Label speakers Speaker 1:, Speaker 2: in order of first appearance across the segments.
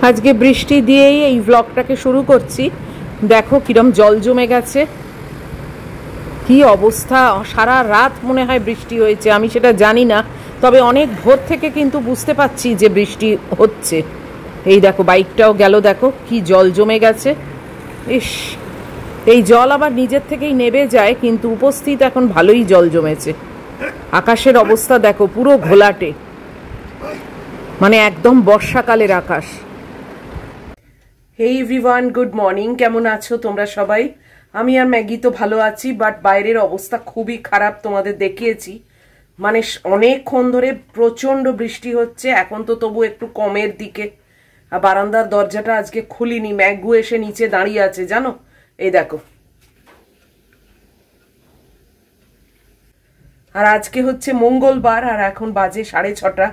Speaker 1: আজকে বৃষ্টি দিয়েই এই ব্লগটাকে শুরু করছি। দেখো কিরম জল জমে গেছে, কি অবস্থা। সারা রাত মনে হয় বৃষ্টি হয়েছে, আমি সেটা জানি না, তবে অনেক ভোর থেকে কিন্তু বুঝতে পারছি যে বৃষ্টি হচ্ছে। এই দেখো বাইকটাও গেল, দেখো কি জল জমে গেছে। ইস, এই জল আবার নিজের থেকেই নেবে যায়, কিন্তু উপস্থিত এখন ভালোই জল জমেছে। আকাশের অবস্থা দেখো, পুরো ঘোলাটে, মানে একদম বর্ষাকালের আকাশ। Hey everyone, good morning. কেমন আছো তোমরা সবাই? আমি আর ম্যাগি তো ভালো আছি, বাট বাইরের অবস্থা খুবই খারাপ, তোমাদের দেখিয়েছি। মানে অনেকক্ষণ ধরে প্রচন্ড বৃষ্টি হচ্ছে, এখন তো তবু একটু কমের দিকে। আর বারান্দার দরজাটা আজকে খুলিনি, ম্যাগু এসে নিচে দাঁড়িয়ে আছে জানো, এই দেখো। আর আজকে হচ্ছে মঙ্গলবার, আর এখন বাজে 6:30।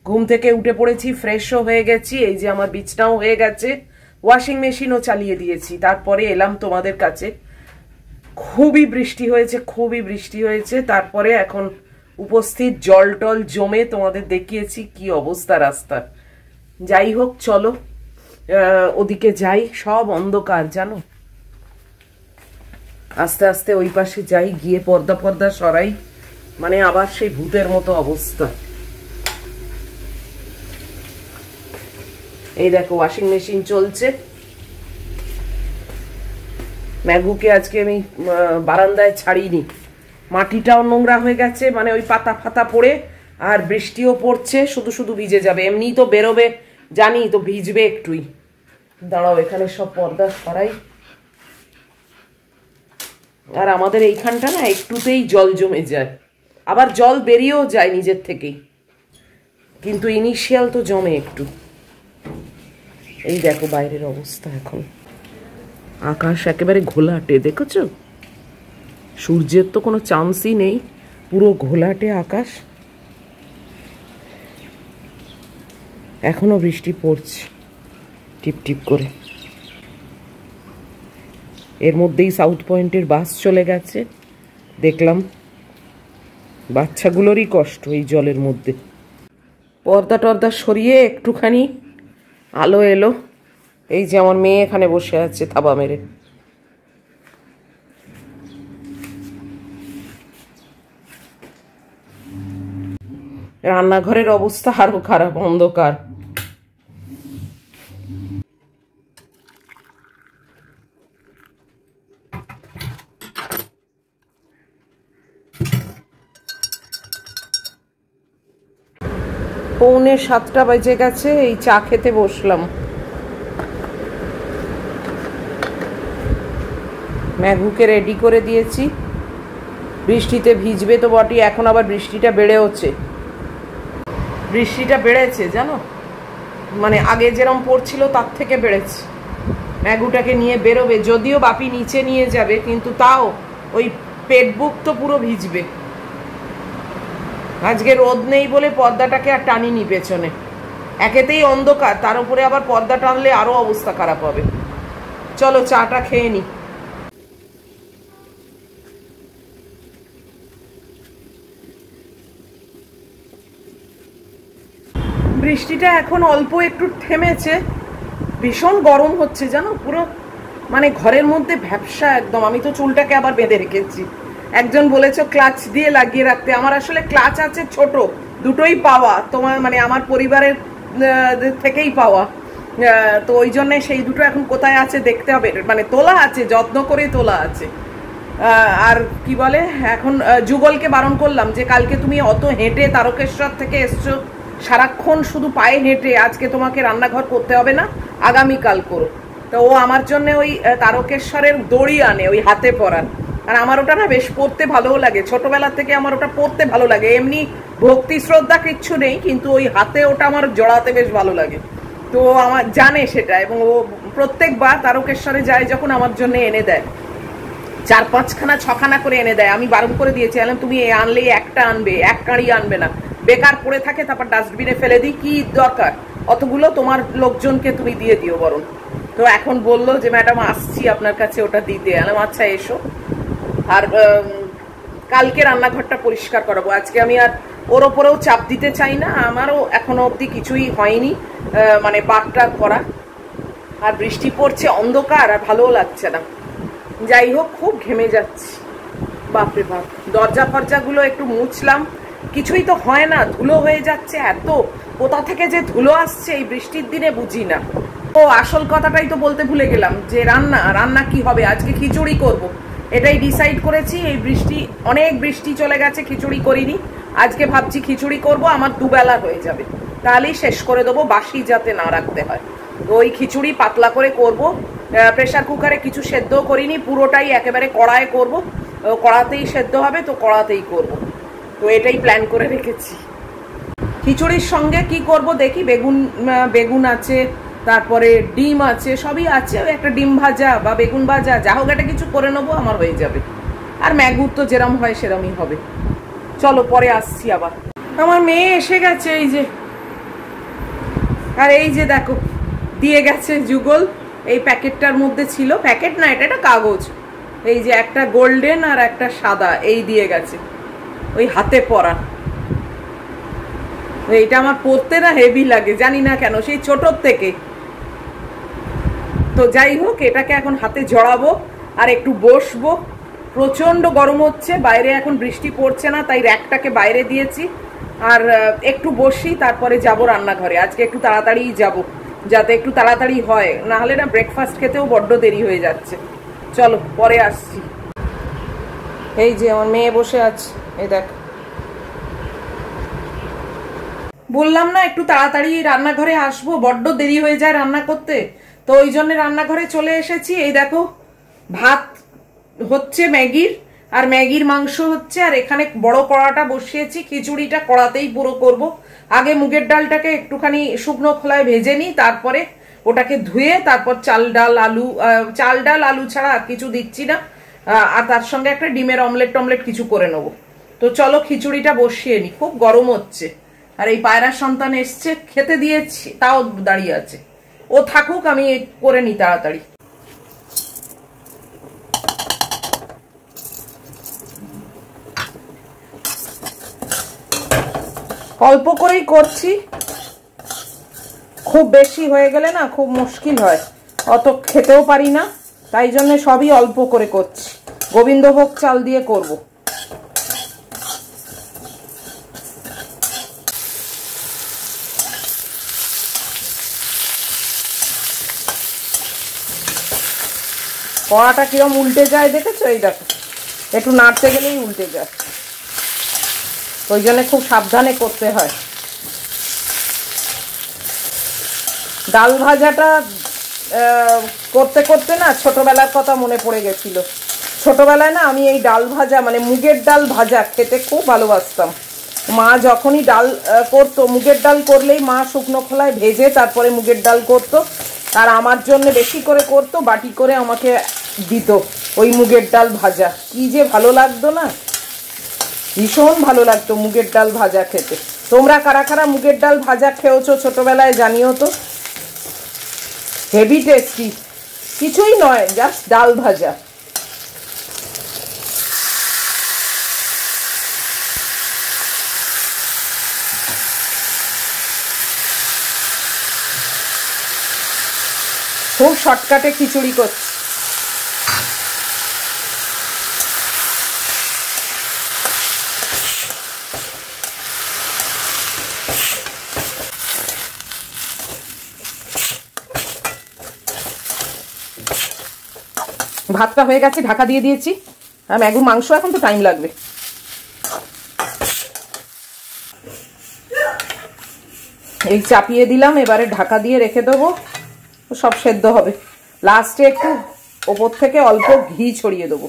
Speaker 1: ঘুম থেকে উঠে পড়েছি, ফ্রেশও হয়ে গেছি, এই যে আমার বিছনাও হয়ে গেছে, ওয়াশিং মেশিনও চালিয়ে দিয়েছি, তারপরে এলাম তোমাদের কাছে। খুবই বৃষ্টি হয়েছে, খুবই বৃষ্টি হয়েছে। তারপরে এখন উপস্থিত জল টল জমে তোমাদের দেখিয়েছি কি অবস্থা রাস্তার। যাই হোক, চলো ওদিকে যাই। সব অন্ধকার জানো, আস্তে আস্তে ওই পাশে যাই, গিয়ে পর্দা সরাই, মানে আবার সেই ভূতের মতো অবস্থা। এই দেখো ওয়াশিং মেশিন চলছে। ম্যাগুকে আজকে আমি বারান্দায় ছাড়িনি, মাটিটাও নোংরা হয়ে গেছে, মানে ওই পাতা ফাতা পড়ে, আর বৃষ্টিও পড়ছে, শুধু শুধু ভিজে যাবে। এমনি তো বেরোবে জানি, তো ভিজবে একটুই। দাঁড়াও, এখানে সব পর্দা সরাই। আর আমাদের এইখানটা না একটুতেই জল জমে যায়, আবার জল বেরিয়েও যায় নিজের থেকেই, কিন্তু ইনিশিয়াল তো জমে একটু। এই দেখো বাইরের অবস্থা এখন, আকাশ একেবারে ঘোলাটে, দেখেছো? সূর্যের তো কোনো চান্সই নেই, পুরো ঘোলাটে আকাশ। এখনো বৃষ্টি পড়ছে টিপ টিপ করে। এর মধ্যেই সাউথ পয়েন্টের বাস চলে গেছে, দেখলাম। বাচ্চাগুলোরই কষ্ট এই জলের মধ্যে। পর্দা টর্দা সরিয়ে একটুখানি আলো এলো। এই যে আমার মেয়ে এখানে বসে আছে থাবা মেরে। রান্নাঘরের অবস্থা আরো খারাপ, অন্ধকার। পৌনে 7টা বেজে গেছে, এই চা খেতে বসলাম। ম্যাগুকে রেডি করে দিয়েছি, বৃষ্টিতে ভিজবে তো বটি, এখন আবার বৃষ্টিটা বেড়েছে। বৃষ্টিটা বেড়েছে জানো, মানে আগে যেরকম পড়ছিল তার থেকে বেড়েছে। ম্যাগুটাকে নিয়ে বেরোবে, যদিও বাপি নিচে নিয়ে যাবে, কিন্তু তাও ওই পেট বুক তো পুরো ভিজবে। আজকে রোদ নেই বলে পর্দাটাকে আর টানিনি পেছনে, একেতেই অন্ধকার, তার উপরে আবার পর্দা টানলে আরো অবস্থা খারাপ হবে। চলো চাটা খেয়ে নি। বৃষ্টিটা এখন অল্প একটু থেমেছে, ভীষণ গরম হচ্ছে জানো, পুরো মানে ঘরের মধ্যে ভ্যাপসা একদম। আমি তো চুলটাকে আবার বেঁধে রেখেছি। একজন বলেছো ক্লাচ দিয়ে লাগিয়ে রাখতে, আমার আসলে ক্লাচ আছে ছোট, দুটোই পাওয়া, তোমার মানে আমার পরিবারের থেকেই পাওয়া, তো ওই জন্য সেই দুটো এখন কোথায় আছে দেখতে হবে, মানে তোলা আছে, যত্ন করে তোলা আছে। আর কি বলে, এখন যুগলকে বারণ করলাম যে কালকে তুমি অত হেঁটে তারকেশ্বর থেকে এসছো, সারাক্ষণ শুধু পায়ে হেঁটে, আজকে তোমাকে রান্নাঘর করতে হবে না, আগামীকাল করো। তো ও আমার জন্য ওই তারকেশ্বরের দড়ি আনে, ওই হাতে পরার। আর আমার ওটা না বেশ পড়তে ভালোও লাগে, ছোটবেলা থেকে আমার ওটা পড়তে ভালো লাগে। এমনি ভক্তি শ্রদ্ধা কিচ্ছু নেই, কিন্তু ওই হাতে ওটা আমার জড়াতে বেশ ভালো লাগে। তো আমার জানে সেটা, এবং ও প্রত্যেকবার তারকেশ্বরে যায় যখন আমার জন্য এনে দেয়, 4-5খানা 6খানা করে এনে দেয়। আমি বারণ করে দিয়েছি, তুমি আনলে একটা আনবে, এক কাঁড়ি আনবে না, বেকার পড়ে থাকে তারপর ডাস্টবিনে ফেলে দিই, কি দরকার অতগুলো, তোমার লোকজনকে তুমি দিয়ে দিও বরং। তো এখন বললো যে ম্যাডাম আসছি আপনার কাছে ওটা দিতে। আচ্ছা এসো। আর কালকে রান্নাঘরটা পরিষ্কার করাবো, আজকে আমি আর ওর ওপরেও চাপ দিতে চাই না, আমারও এখনো অবধি কিছুই হয়নি মানে বাটটা করা। আর বৃষ্টি পড়ছে, অন্ধকার, আর ভালোও লাগছে না। যাই হোক, খুব ঘেমে যাচ্ছি, বাপরে বাপ। দরজা ফরজাগুলো একটু মুছলাম, কিছুই তো হয় না, ধুলো হয়ে যাচ্ছে। এত কোথা থেকে যে ধুলো আসছে এই বৃষ্টির দিনে বুঝি না। ও আসল কথাটাই তো বলতে ভুলে গেলাম, যে রান্না কি হবে। আজকে খিচুড়ি করব, এটাই ডিসাইড করেছি। এই বৃষ্টি, অনেক বৃষ্টি চলে গেছে, খিচুড়ি করিনি। আজকে ভাবছি খিচুড়ি করব, আমার দুবেলা হয়ে যাবে, তাহলেই শেষ করে দেবো, বাসি যাতে না রাখতে হয়। তো ওই খিচুড়ি পাতলা করে করব। প্রেসার কুকারে কিছু সেদ্ধ করিনি, পুরোটাই একেবারে কড়ায় করব। কড়াতেই সেদ্ধ হবে, তো কড়াতেই করব। তো এটাই প্ল্যান করে রেখেছি। খিচুড়ির সঙ্গে কি করব দেখি। বেগুন আছে, তারপরে ডিম আছে, সবই আছে। একটা ডিম ভাজা বা বেগুন ভাজা, যা হোক একটা কিছু করে নেবো, আমার হয়ে যাবে। আর ম্যাগুর তো যেরম হয় সেরমই হবে। চলো পরে আসছি আবার। আমার মেয়ে এসে গেছে, এই যে। আর এই যে দেখো, দিয়ে গেছে যুগল। এই প্যাকেটটার মধ্যে ছিল, প্যাকেট না, এটা একটা কাগজ। এই যে একটা গোল্ডেন আর একটা সাদা, এই দিয়ে গেছে, ওই হাতে পরা। এইটা আমার পরতে না হেভি লাগে, জানি না কেন, সেই ছোটোর থেকে। তো যাই হোক, এটাকে এখন হাতে জড়াবো আর একটু বসবো। প্রচন্ড গরম হচ্ছে বাইরে, এখন বৃষ্টি পড়ছে না, তাই র্যাকটাকে বাইরে দিয়েছি। আর একটু বসি, তারপরে যাব রান্নাঘরে। আজকে একটু তাড়াতাড়ি যাব, যাতে একটু তাড়াতাড়ি হয়, না হলে না ব্রেকফাস্ট খেতেও বড্ড দেরি হয়ে যাচ্ছে। চলো পরে আসছি। এই যে আমার মেয়ে বসে আছে, এই দেখ। বললাম না একটু তাড়াতাড়ি রান্নাঘরে আসবো, বড্ড দেরি হয়ে যায় রান্না করতে, তো ওই জন্য রান্নাঘরে চলে এসেছি। এই দেখো, ভাত হচ্ছে ম্যাগির, আর ম্যাগির মাংস হচ্ছে, আর এখানে বড় কড়াটা বসিয়েছি। খিচুড়িটা কড়াতেই পুরো করব। আগে মুগের ডালটাকে একটুখানি শুকনো খোলায় ভেজে নিই, তারপরে ওটাকে ধুয়ে তারপর চাল ডাল আলু ছাড়া আর কিছু দিচ্ছি না। আর তার সঙ্গে একটা ডিমের অমলেট কিছু করে নেবো। তো চলো খিচুড়িটা বসিয়ে নি, খুব গরম হচ্ছে। আর এই পায়রার সন্তান এসছে, খেতে দিয়েছি, তাও দাঁড়িয়ে আছে। ও থাকুক, আমি করে নি তাড়াতাড়ি। অল্প করেই করছি, খুব বেশি হয়ে গেলে না খুব মুশকিল হয়, অত খেতেও পারি না, তাই জন্য সবই অল্প করে করছি। গোবিন্দভোগ চাল দিয়ে করব। কড়াটা কিরম উল্টে যায় দেখেছো? এই দেখো, একটু নাড়তে গেলেই উল্টে যায়, ওই জন্য খুব সাবধানে করতে হয়। ডাল ভাজাটা করতে করতে না ছোটবেলার কথা মনে পড়ে গেছিল। ছোটবেলায় না আমি এই ডাল ভাজা, মানে মুগের ডাল ভাজা খেতে খুব ভালোবাসতাম। মা যখনই ডাল করতো, মুগের ডাল করলেই মা শুকনো খোলায় ভেজে তারপরে মুগের ডাল করতো, আর আমার জন্য বেশি করে করতো, বাটি করে আমাকে দিত ওই মুগের ডাল ভাজা। কি যে ভালো লাগতো না, ভীষণ ভালো লাগতো মুগের ডাল ভাজা খেতে। তোমরা কারা কারা মুগের ডাল ভাজা খেয়েছো ছোটবেলায় জানিও তো। হেভি টেস্টি, কিছুই নয়, জাস্ট ডাল ভাজা। খুব শর্টকাটে খিচুড়ি করছি। ভাতটা হয়ে গেছে, ঢাকা দিয়ে দিয়েছি। আর ম্যাগুর মাংস এখন তো টাইম লাগবে। এই চাপিয়ে দিলাম, এবারে ঢাকা দিয়ে রেখে দেবো, সব সেদ্ধ হবে। লাস্টে একটু ওপর থেকে অল্প ঘি ছড়িয়ে দেবো।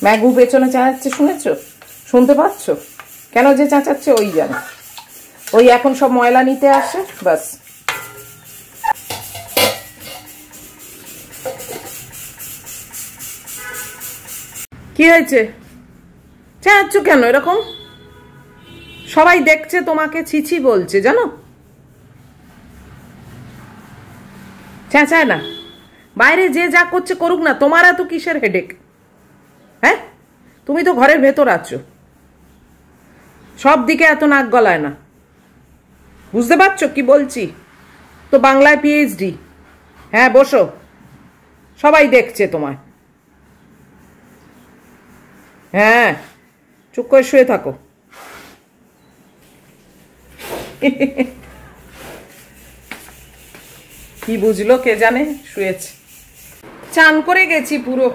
Speaker 1: ম্যাগু পেছনে চেঁচাচ্ছে, শুনেছো? শুনতে পাচ্ছ? কেন যে চেঁচাচ্ছে ওই জানে। ওই এখন সব ময়লা নিতে আসে, বাস। কি হয়েছে? চেঁচাচ্ছ কেন এরকম? সবাই দেখছে তোমাকে, ছিছি বলছে, জানো? চেঁচায় না, বাইরে যে যা করছে করুক না, তোমার এত কিসের হেডেক? হ্যাঁ, তুমি তো ঘরের ভেতর আছো, সব দিকে এত নাক গলায় না। বুঝতে পারছো কি বলছি? তো বাংলায় পিএইচডি। হ্যাঁ বসো, সবাই দেখছে তোমায়। হ্যাঁ চুপ করে শুয়ে থাকো। কি বুঝলো কে জানে, শুয়েছে। চান করে গেছি পুরো,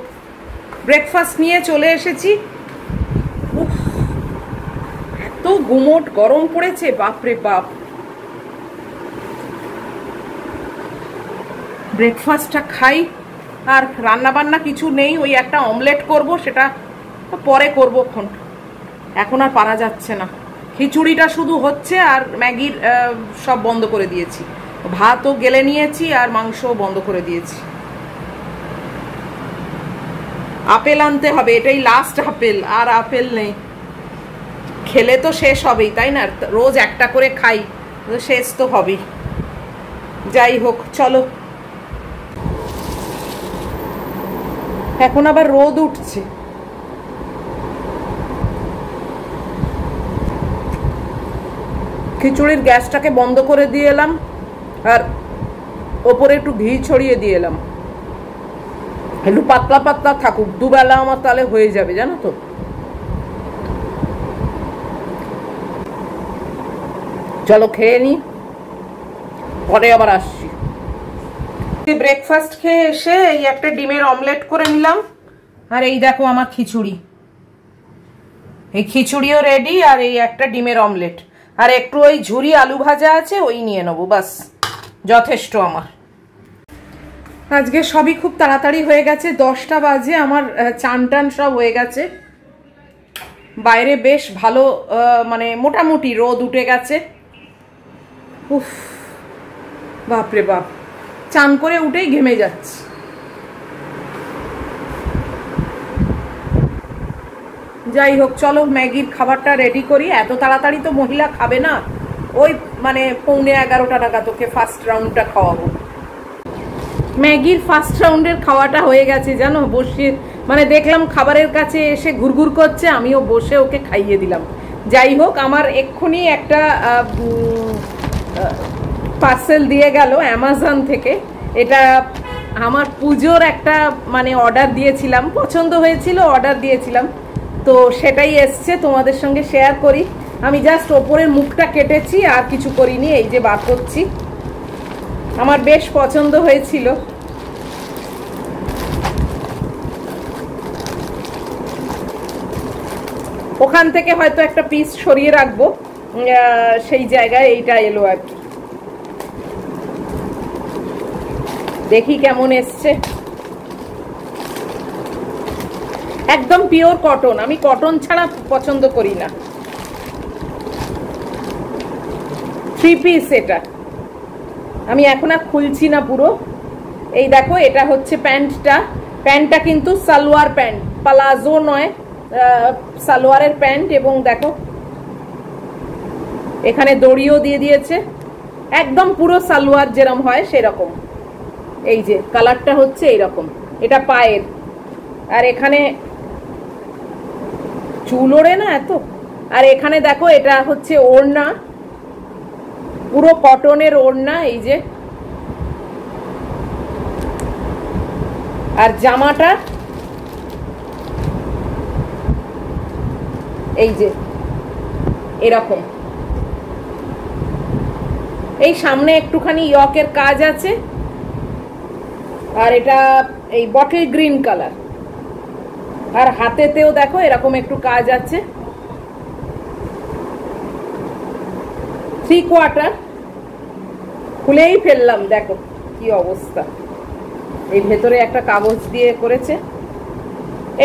Speaker 1: ব্রেকফাস্ট নিয়ে চলে এসেছি। এত গুমোট গরম পড়েছে, বাপরে বাপ। ব্রেকফাস্টটা খাই, আর রান্না বান্না কিছু নেই, ওই একটা অমলেট করব, সেটা পরে করবো, এখন আর পারা যাচ্ছে না। খিচুড়িটা শুধু হচ্ছে, আর ম্যাগির সব বন্ধ করে দিয়েছি, ভাতও গেলে নিয়েছি আর মাংসও বন্ধ করে দিয়েছি। আপেল আনতে হবে, এটাই লাস্ট আপেল, আর আপেল নেই। খেলে তো শেষ হবেই, তাই না? রোজ একটা করে খাই, শেষ তো হবেই। যাই হোক চলো, এখন আবার রোদ উঠছে। খিচুড়ির গ্যাসটাকে বন্ধ করে দিয়ে এলাম, আর ওপরে একটু ঘি ছড়িয়ে দিয়ে এলাম, একটু পাতলা পাতলা থাকুক, দুবেলা আমার তাহলে হয়ে যাবে, জানো তো। চলো খেয়ে নি, পরে আবার আসছি। ব্রেকফাস্ট খেয়ে এসে এই একটা ডিমের অমলেট করে নিলাম, আর এই দেখো আমার খিচুড়ি, এই খিচুড়িও রেডি, আর এই একটা ডিমের অমলেট, আর একটু ওই ঝুরি আলু ভাজা আছে, ওই নিয়ে নেবো, বাস যথেষ্ট আমার। আজকে সবই খুব তাড়াতাড়ি হয়ে গেছে, 10টা বাজে, আমার চান টান সব হয়ে গেছে। বাইরে বেশ ভালো মানে মোটামুটি রোদ উঠে গেছে। উফ বাপরে বাপ, চান করে উঠেই ঘেমে যাচ্ছে। যাই হোক চলো, ম্যাগির খাবারটা রেডি করি। এত তাড়াতাড়ি তো মহিলা খাবে না, ওই মানে 11:15 নাগাদ তোকে ফার্স্ট রাউন্ডটা খাওয়াবো। ম্যাগির ফার্স্ট রাউন্ডের খাওয়াটা হয়ে গেছে, জানো, বসে মানে দেখলাম খাবারের কাছে এসে ঘুরঘুর করছে, আমিও বসে ওকে খাইয়ে দিলাম। যাই হোক, আমার এক্ষুনি একটা পার্সেল দিয়ে গেল অ্যামাজন থেকে। এটা আমার পুজোর একটা মানে অর্ডার দিয়েছিলাম, পছন্দ হয়েছিল, অর্ডার দিয়েছিলাম, তো সেটাই এসছে, তোমাদের সঙ্গে শেয়ার করি। আমি জাস্ট ওপরের মুখটা কেটেছি, আর কিছু করিনি, এই যে বার করছি। আমার বেশ পছন্দ হয়েছিল। ওখান থেকে হয়তো একটা পিস সরিয়ে রাখবো, সেই জায়গায় এইটা এলো আর কি। দেখি কেমন এসছে। একদম পিওর কটন, আমি কটন ছাড়া পছন্দ করি না। 3 পিস এটা, আমি এখন আর খুলছি না পুরো। এই দেখো, এটা হচ্ছে প্যান্টটা। প্যান্টটা কিন্তু সালোয়ার প্যান্ট, প্লাজো নয়, সালোয়ারের প্যান্ট। এবং দেখো এখানে দড়িও দিয়ে দিয়েছে, একদম পুরো সালোয়ার যেরকম হয় সেরকম। এই যে কালারটা হচ্ছে এইরকম, এটা পায়ের। আর এখানে চুল ওড়ে না এত। আর এখানে দেখো, এটা হচ্ছে ওড়না, পুরো কটনের ওড়না, এই যে। আর জামাটা এই যে এরকম, এই সামনে একটুখানি ইয়কের কাজ আছে, আর এটা এই বটল গ্রিন কালার। আর হাতেতেও দেখো এরকম একটু কাজ আছে। 3/4 খুলেই ফেললাম, দেখো কি অবস্থা। এই ভেতরে একটা কাগজ দিয়ে করেছে,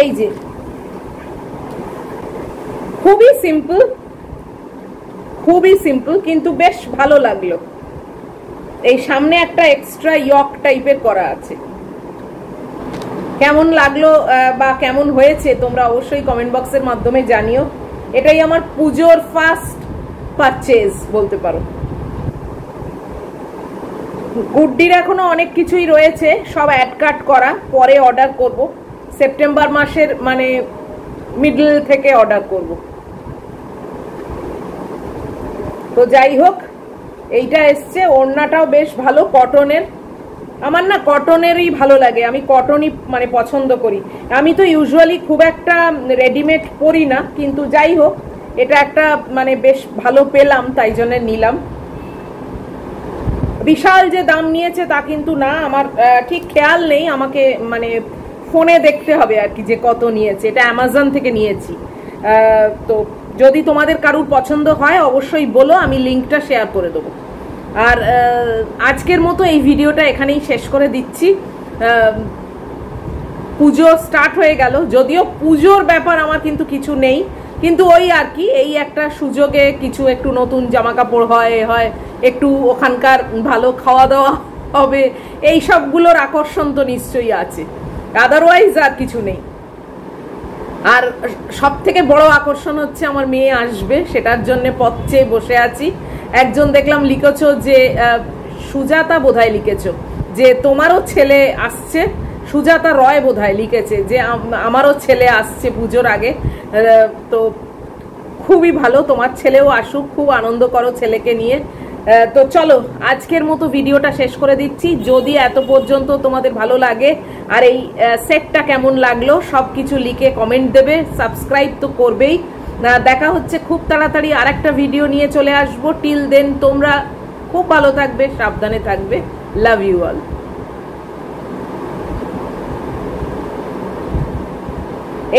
Speaker 1: এই যে। খুবই সিম্পল, খুবই সিম্পল, কিন্তু বেশ ভালো লাগলো। এই সামনে একটা এক্সট্রা ইয়ক টাইপের করা আছে। কেমন লাগলো বা কেমন হয়েছে তোমরা অবশ্যই কমেন্ট বক্সের মাধ্যমে জানিও। এটাই আমার পুজোর ফার্স্ট পারচেজ বলতে পারো। গুড্ডির এখনো অনেক কিছুই রয়েছে, সব অ্যাড কাট করা, পরে অর্ডার করব। সেপ্টেম্বর মাসের মানে মিডল থেকে অর্ডার করব। তো যাই হোক, এইটা এসছে, ওড়নাটাও বেশ ভালো কটনের। আমার না কটনেরই ভালো লাগে, আমি কটনই মানে পছন্দ করি। আমি তো ইউজুয়ালি খুব একটা রেডিমেড পরি না, কিন্তু যাই হোক এটা একটা মানে বেশ ভালো পেলাম, তাই জন্য নিলাম। বিশাল যে দাম নিয়েছে তা কিন্তু না, আমার ঠিক খেয়াল নেই, আমাকে মানে ফোনে দেখতে হবে আর কি যে কত নিয়েছে। এটা অ্যামাজন থেকে নিয়েছি। তো যদি তোমাদের কারুর পছন্দ হয় অবশ্যই বলো, আমি লিঙ্কটা শেয়ার করে দেবো। আর আজকের মতো এই ভিডিওটা এখানেই শেষ করে দিচ্ছি। পুজো স্টার্ট হয়ে গেল, যদিও পুজোর ব্যাপার আমার কিন্তু কিছু নেই, কিন্তু ওই আর কি এই একটা সুযোগে কিছু একটু নতুন জামা কাপড় হয় একটু ওখানকার ভালো খাওয়া দাওয়া হবে, এই সবগুলোর আকর্ষণ তো নিশ্চয়ই আছে, আদারওয়াইজ আর কিছু নেই। আর সব থেকে বড় আকর্ষণ হচ্ছে আমার মেয়ে আসবে, সেটার জন্য পথ চেয়ে বসে আছি। একজন দেখলাম লিখেছো যে সুজাতা বোধহয় লিখেছো যে তোমারও ছেলে আসছে, সুজাতা রয় বোধহয় লিখেছে যে আমারও ছেলে আসছে পুজোর আগে। তো খুবই ভালো, তোমার ছেলেও আসুক, খুব আনন্দ করো ছেলেকে নিয়ে। তো চলো আজকের মতো ভিডিওটা শেষ করে দিচ্ছি। যদি এত পর্যন্ত তোমাদের ভালো লাগে আর এই সেটটা কেমন লাগলো সবকিছু লিখে কমেন্ট দেবে, সাবস্ক্রাইব তো করবেই। দেখা হচ্ছে খুব তাড়াতাড়ি আর একটা ভিডিও নিয়ে চলে আসবো। টিল দেন তোমরা খুব ভালো থাকবে, সাবধানে থাকবে। Love you all.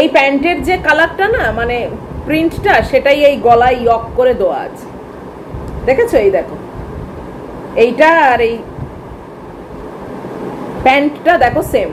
Speaker 1: এই প্যান্টের যে কালারটা না মানে প্রিন্টটা, সেটাই এই গলায় ইয়ক করে দেওয়া আছে, দেখেছো? এই দেখো এইটা আর এই প্যান্টটা দেখো সেম।